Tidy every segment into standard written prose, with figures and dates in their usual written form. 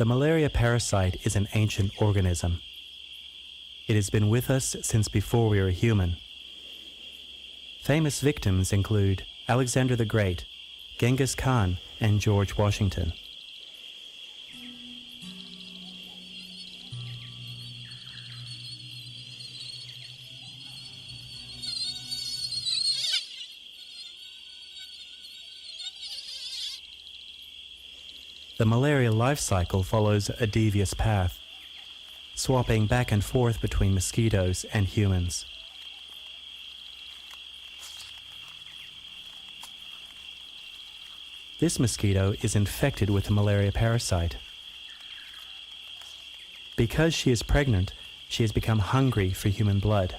The malaria parasite is an ancient organism. It has been with us since before we were human. Famous victims include Alexander the Great, Genghis Khan, and George Washington. The malaria life cycle follows a devious path, swapping back and forth between mosquitoes and humans. This mosquito is infected with the malaria parasite. Because she is pregnant, she has become hungry for human blood.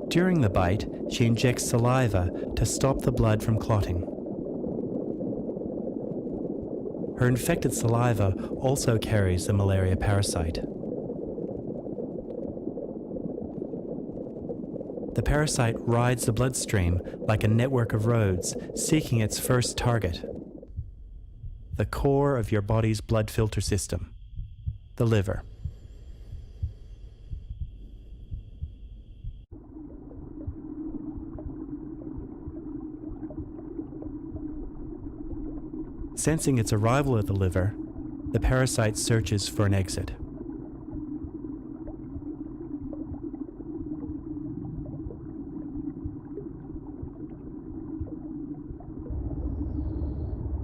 During the bite, she injects saliva to stop the blood from clotting. Her infected saliva also carries the malaria parasite. The parasite rides the bloodstream like a network of roads, seeking its first target, the core of your body's blood filter system, the liver. Sensing its arrival at the liver, the parasite searches for an exit.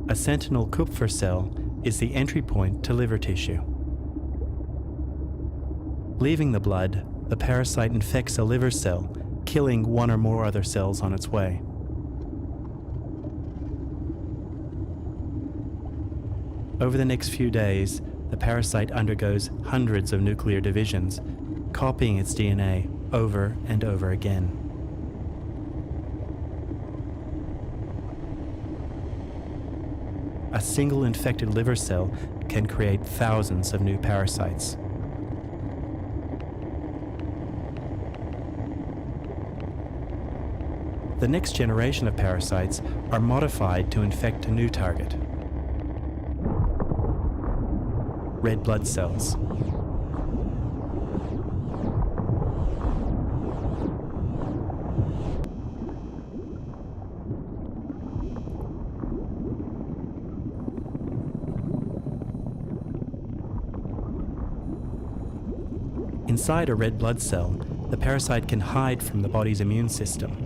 A sentinel Kupfer cell is the entry point to liver tissue. Leaving the blood, the parasite infects a liver cell, killing one or more other cells on its way. Over the next few days, the parasite undergoes hundreds of nuclear divisions, copying its DNA over and over again. A single infected liver cell can create thousands of new parasites. The next generation of parasites are modified to infect a new target: red blood cells. Inside a red blood cell, the parasite can hide from the body's immune system.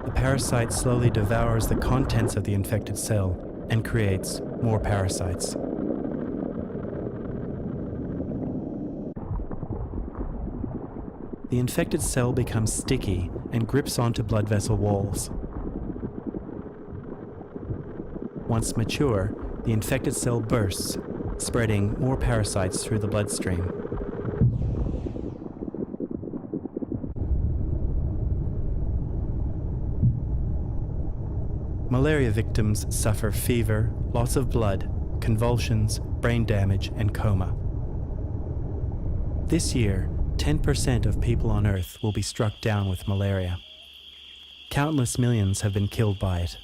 The parasite slowly devours the contents of the infected cell and creates more parasites. The infected cell becomes sticky and grips onto blood vessel walls. Once mature, the infected cell bursts, spreading more parasites through the bloodstream. Malaria victims suffer fever, loss of blood, convulsions, brain damage, and coma. This year, 10% of people on Earth will be struck down with malaria. Countless millions have been killed by it.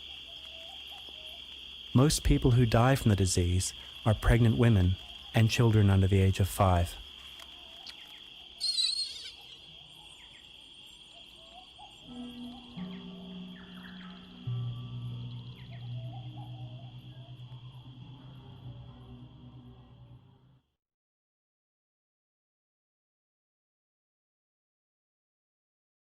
Most people who die from the disease are pregnant women and children under the age of 5.